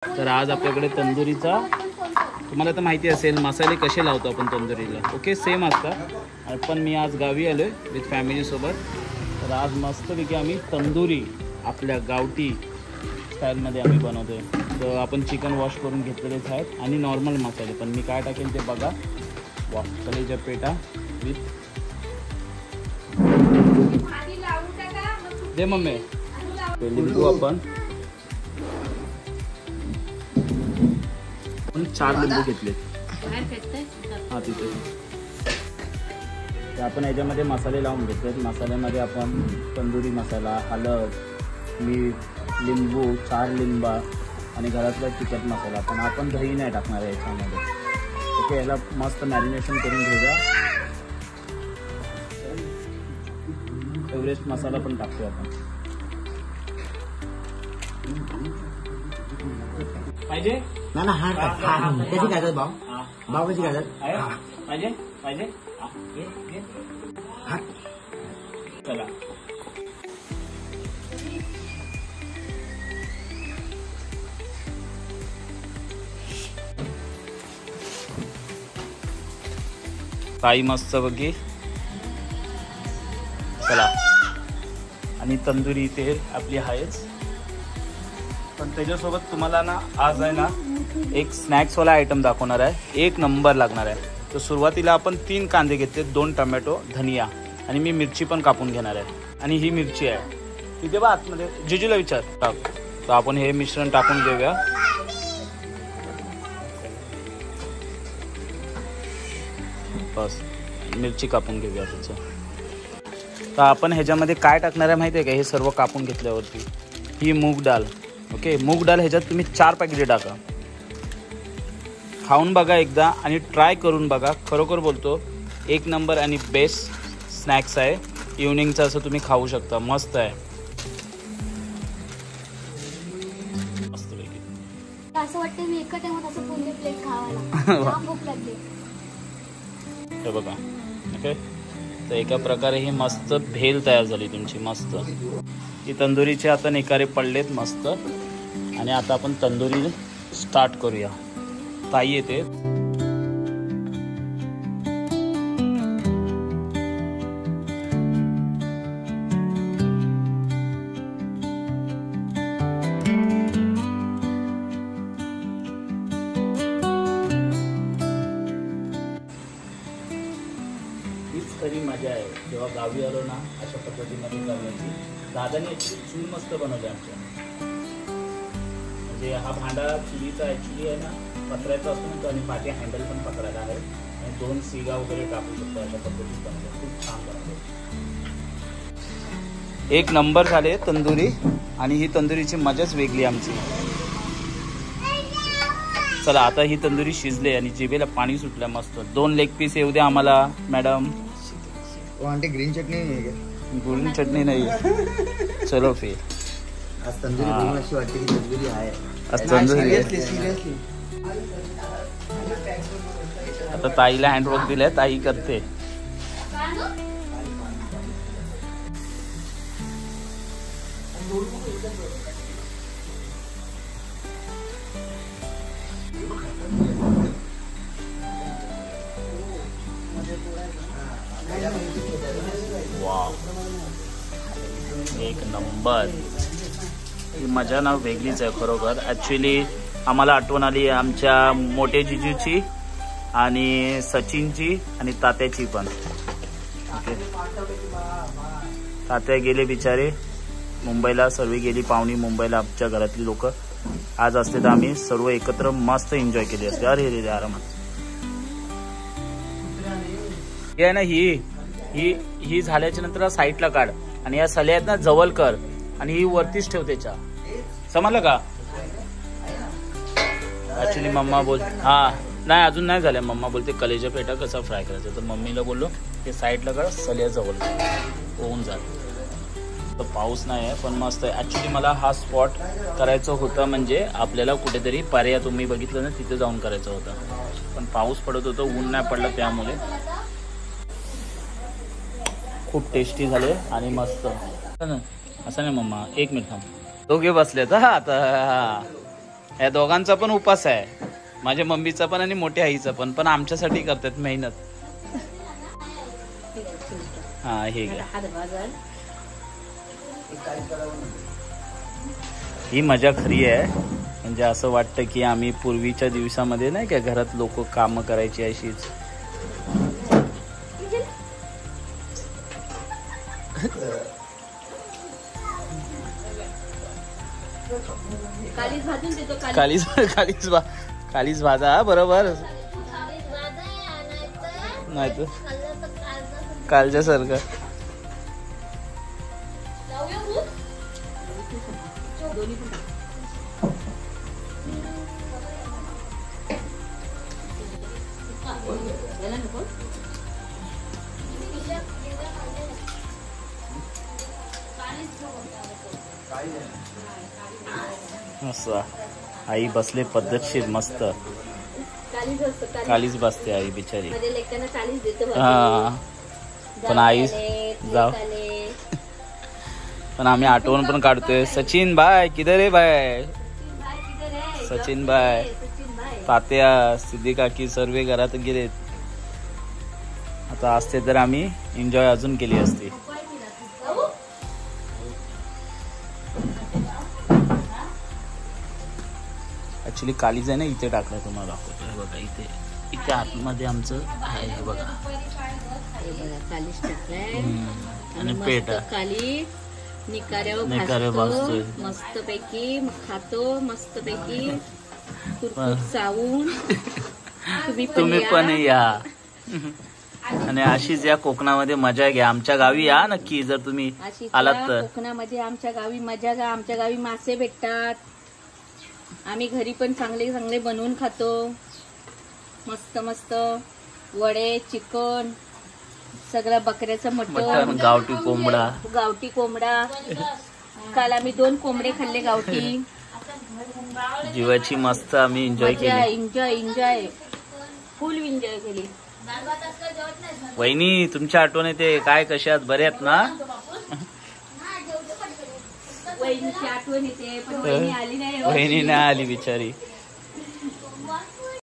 तर आज आपल्याकडे तंदुरीचा, तुम्हाला तर माहिती असेल मसाले कसे लावतो आपण तंदुरीला, ओके सेम असतात. पण मी आज गावी आलो आहे विथ फॅमिलीसोबत. तर आज मस्तपैकी आम्ही तंदुरी आपल्या गावठी स्टाईलमध्ये आम्ही बनवतो आहे. तर आपण चिकन वॉश करून घेतलेलेच आहेत आणि नॉर्मल मसाले, पण मी काय टाकेल ते बघा. वा, कलेजा पेटा विथ दे मम्मी लिंबू. आपण 4 लिंबू घेतले. हां तिथे तर आपण याच्यामध्ये मसाले लावून घेतलेत. मसाल्यामध्ये आपण तंदुरी मसाला, हळद, मीठ, लिंबू, 4 लिंबा आणि घरातला तिखट मसाला. पण आपण दही नाही टाकणार आहे याच्यामध्ये. ओके, याला मस्त मॅरिनेशन करून घेऊया. एव्हरेस्ट मसाला पण टाकतो आपण. पाहिजे ना ना हा कशी घालतात भाऊ? भाऊ कशी घालतात? पाहिजे पाहिजे चला. काही मस्त बघी. चला, आणि तंदुरी तेल आपली आहेच. पण त्याच्यासोबत तुम्हाला ना आज आहे ना एक स्नॅक्सवाला आयटम दाखवणार आहे. 1 नंबर लागणार आहे. तर सुरुवातीला आपण 3 कांदे घेतले, 2 टमॅटो, धनिया आणि मी मिरची पण कापून घेणार आहे. आणि ही मिरची आहे तिथे बा आतमध्ये, जिजूला विचार टाक. तर आपण हे मिश्रण टाकून घेऊया. बस मिरची कापून घेऊया त्याचं. तर आपण ह्याच्यामध्ये काय टाकणार आहे माहिती आहे का? हे सर्व कापून घेतल्यावरती ही मूग डाळ. ओके, मूग डाळ ह्याच्यात तुम्ही 4 पॅकेट टाका. खाऊन बघा एकदा आणि ट्राय करून बघा. खरोखर बोलतो 1 नंबर आणि बेस्ट स्नॅक्स आहे. इव्हनिंगचं असं तुम्ही खाऊ शकता. मस्त आहे. मस्त पैकी असं वाटतं मी एका टाइमात असं पूर्ण प्लेट खावायला. भूक लागली. हे बघा. ओके, तर एका प्रकारे ही मस्त भेल तयार झाली तुमची. मस्त ही तंदुरीचे आता निकारे पडलेत मस्त. आणि आता आपण तंदुरी स्टार्ट करूया. ताई येते. हीच खरी मजा आहे जेव्हा गावी आलो ना अशा पद्धतीमध्ये करण्याची. दादाने चूल मस्त बनवले आमच्या. म्हणजे हा भांडा चुलीचा ॲक्च्युली आहे ना पत्र्याचा असतो ना, आणि पाठी हँडल पण पकडायला आहे. आणि 2 सिगा वगैरे टाकू शकतो. अशा पद्धतीत बनवलं. खूप छान बनवलं. 1 नंबर झाले तंदुरी. आणि ही तंदुरीची मजाच वेगळी आमची. चला, आता ही तंदुरी शिजले आणि जिभेला पाणी सुटलं मस्त. 2 लेग पीस येऊ द्या आम्हाला मॅडम. आंटी ग्रीन चटणी नाही आहे का? ग्रीन चटणी नाही. चलो फिर आज तंदुरी बघून अशी वाटते की तंदुरी आहे. आज तंदुरी. आता ताईला हँडवर्क दिलाय, ताई करते. Wow, 1 number. ही मजा ना वेगळीच आहे खरोखर. ॲक्च्युली आम्हाला आठवण आली आमच्या मोठे जिजूची आणि सचिनची आणि तात्याची पण. ओके, तात्या गेले बिचारे मुंबईला. सर्व गेली पाहुणी मुंबईला. आमच्या घरातली लोक आज असते तर आम्ही सर्व एकत्र मस्त एन्जॉय केली असते. अरे रे आरामात. हे आहे ना ही झाल्याच्या नंतर साईडला काढ आणि या सल्या आहेत ना जवळ कर आणि ही वरतीच ठेव त्याच्या. समजलं का? ऍक्च्युली मम्मा बोल नाही अजून नाही झाल्या. मम्मा बोलते कलेजा पेटा कसा फ्राय करायचा. तर मम्मीला बोललो ते साईडला काढ, सल्या जवळ होऊन जात. तर पाऊस नाही आहे पण मस्त आहे. ऍक्च्युली मला हा स्पॉट करायचं होतं. म्हणजे आपल्याला कुठेतरी पर्याय तुम्ही बघितलं ना तिथे जाऊन करायचं होतं. पण पाऊस पडत होतं, ऊन नाही पडलं त्यामुळे. खूप टेस्टी झाले आणि मस्त. असं नाही मम्मा, 1 मिनिट थांब. दोघे बसलेत आता. या दोघांचा पण उपास आहे, माझ्या मम्मीचा पण आणि मोठ्या आईचा पण आमच्यासाठी करतात मेहनत. हा हे घ्या. ही मजा खरी आहे. म्हणजे असं वाटतं की आम्ही पूर्वीच्या दिवसामध्ये नाही का घरात लोक कामं करायची अशीच. कालीच भाजा बरोबर नाही तर कालच्या सारखं. असं आई बसले पद्धतशीर मस्त. कालीच बसते आई बिचारी. हा पण आई जाऊ पण आम्ही आठवण पण काढतोय. सचिन भाई किधर आहे भाई? सचिन भाई, तात्या, सिद्धी काकी सर्वे घरात गेलेत. आता असते तर आम्ही एन्जॉय अजून केली असती. ऍक्च्युली कालीज आहे ना इथे टाकलं, तुम्हाला दाखवतोय बघा. इथे इथे आतमध्ये आमचं आहे हे बघा. कालीच टाकलाय आणि पेट काली निकाऱ्यावर भाजतोय मस्त पैकी, खातो मस्त पैकी चावून. तुम्ही पण या आणि अशीच या कोकणामध्ये मजा घ्या. आमच्या गावी या नक्की जर तुम्ही आलात तर. कोकणामध्ये आमच्या गावी मजा घ्या. आमच्या गावी मासे भेटतात. आम्ही घरी पण चांगले चांगले बनवून खातो. मस्त मस्त वडे, चिकन, सगळं बकऱ्याचं मटण, गावठी कोंबडा. काल आम्ही 2 कोंबडे खाल्ले गावठी. जीवाची मस्त आम्ही एन्जॉय केली. एन्जॉय फुल एन्जॉय केली. वहिनी तुमची आठवण येते काय? कशात बरे आहेत ना? वहिनीची आठवण येते पण वहिनी आली नाही. वहिनी नाही आली बिचारी.